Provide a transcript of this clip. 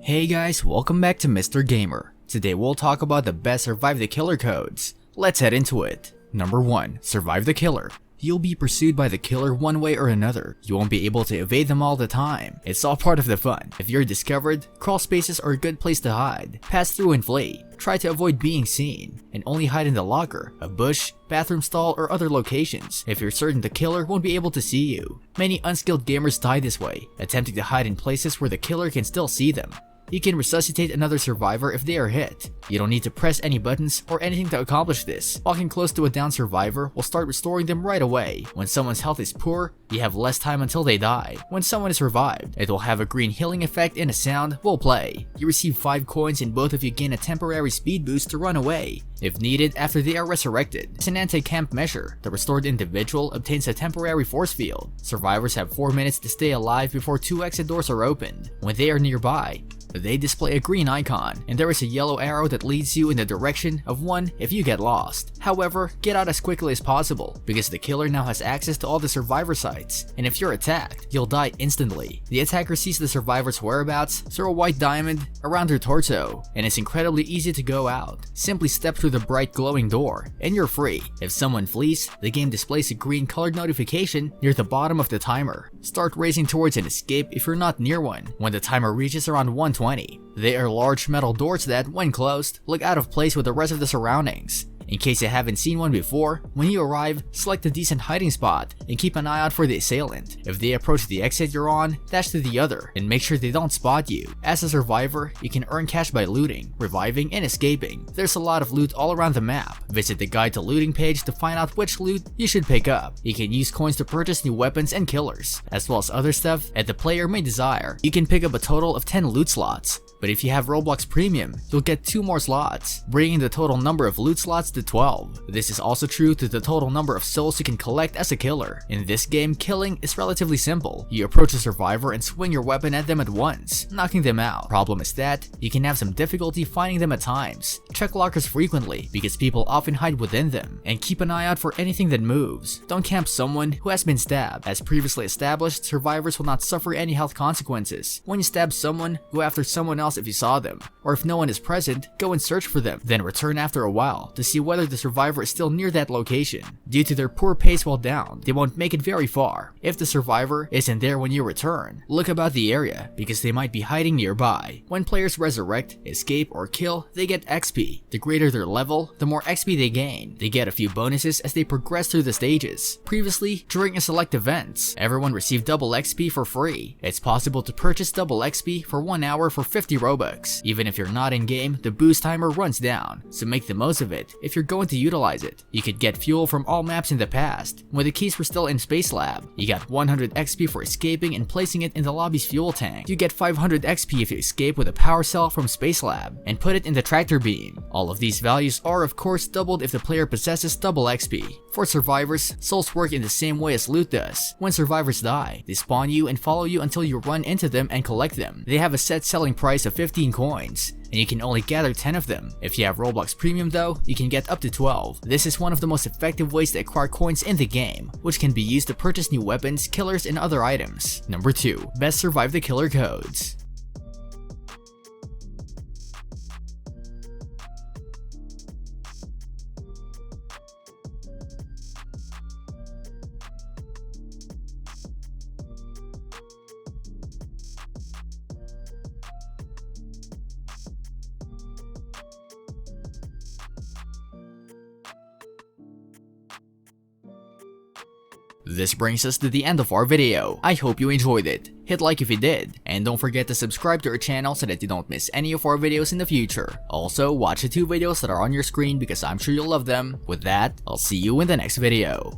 Hey guys, welcome back to Mr. Gamer. Today we'll talk about the best survive the killer codes. Let's head into it. Number 1. Survive the killer. You'll be pursued by the killer one way or another. You won't be able to evade them all the time. It's all part of the fun. If you're discovered, crawl spaces are a good place to hide. Pass through and flee. Try to avoid being seen, and only hide in the locker, a bush, bathroom stall, or other locations if you're certain the killer won't be able to see you. Many unskilled gamers die this way, attempting to hide in places where the killer can still see them. You can resuscitate another survivor if they are hit. You don't need to press any buttons or anything to accomplish this. Walking close to a downed survivor will start restoring them right away. When someone's health is poor, you have less time until they die. When someone is revived, it will have a green healing effect and a sound will play. You receive 5 coins and both of you gain a temporary speed boost to run away, if needed after they are resurrected. It's an anti-camp measure. The restored individual obtains a temporary force field. Survivors have 4 minutes to stay alive before 2 exit doors are opened. When they are nearby, they display a green icon, and there is a yellow arrow that leads you in the direction of one if you get lost. However, get out as quickly as possible, because the killer now has access to all the survivor sites, and if you're attacked, you'll die instantly. The attacker sees the survivor's whereabouts through a white diamond around their torso, and it's incredibly easy to go out. Simply step through the bright glowing door, and you're free. If someone flees, the game displays a green colored notification near the bottom of the timer. Start racing towards an escape if you're not near one, when the timer reaches around 120. They are large metal doors that, when closed, look out of place with the rest of the surroundings. In case you haven't seen one before, when you arrive, select a decent hiding spot and keep an eye out for the assailant. If they approach the exit you're on, dash to the other and make sure they don't spot you. As a survivor, you can earn cash by looting, reviving, and escaping. There's a lot of loot all around the map. Visit the guide to looting page to find out which loot you should pick up. You can use coins to purchase new weapons and killers, as well as other stuff that the player may desire. You can pick up a total of 10 loot slots, but if you have Roblox Premium, you'll get 2 more slots, bringing the total number of loot slots to 12. This is also true to the total number of souls you can collect as a killer. In this game, killing is relatively simple. You approach a survivor and swing your weapon at them at once, knocking them out. Problem is that you can have some difficulty finding them at times. Check lockers frequently, because people often hide within them, and keep an eye out for anything that moves. Don't camp someone who has been stabbed. As previously established, survivors will not suffer any health consequences. When you stab someone, go after someone else if you saw them, or if no one is present, go and search for them, then return after a while to see whether the survivor is still near that location. Due to their poor pace while down, they won't make it very far. If the survivor isn't there when you return, look about the area, because they might be hiding nearby. When players resurrect, escape, or kill, they get XP. The greater their level, the more XP they gain. They get a few bonuses as they progress through the stages. Previously, during a select events, everyone received double XP for free. It's possible to purchase double XP for 1 hour for 50 Robux. Even if you're not in game, the boost timer runs down, so make the most of it if you're going to utilize it. You could get fuel from all maps in the past. When the keys were still in Space Lab, you got 100 XP for escaping and placing it in the lobby's fuel tank. You get 500 XP if you escape with a power cell from Space Lab and put it in the tractor beam. All of these values are of course doubled if the player possesses double XP. For survivors, souls work in the same way as loot does. When survivors die, they spawn you and follow you until you run into them and collect them. They have a set selling price of 15 coins, and you can only gather 10 of them. If you have Roblox Premium though, you can get up to 12. This is one of the most effective ways to acquire coins in the game, which can be used to purchase new weapons, killers, and other items. Number 2. Best survive the killer codes. This brings us to the end of our video. I hope you enjoyed it. Hit like if you did, and don't forget to subscribe to our channel so that you don't miss any of our videos in the future. Also, watch the 2 videos that are on your screen because I'm sure you'll love them. With that, I'll see you in the next video.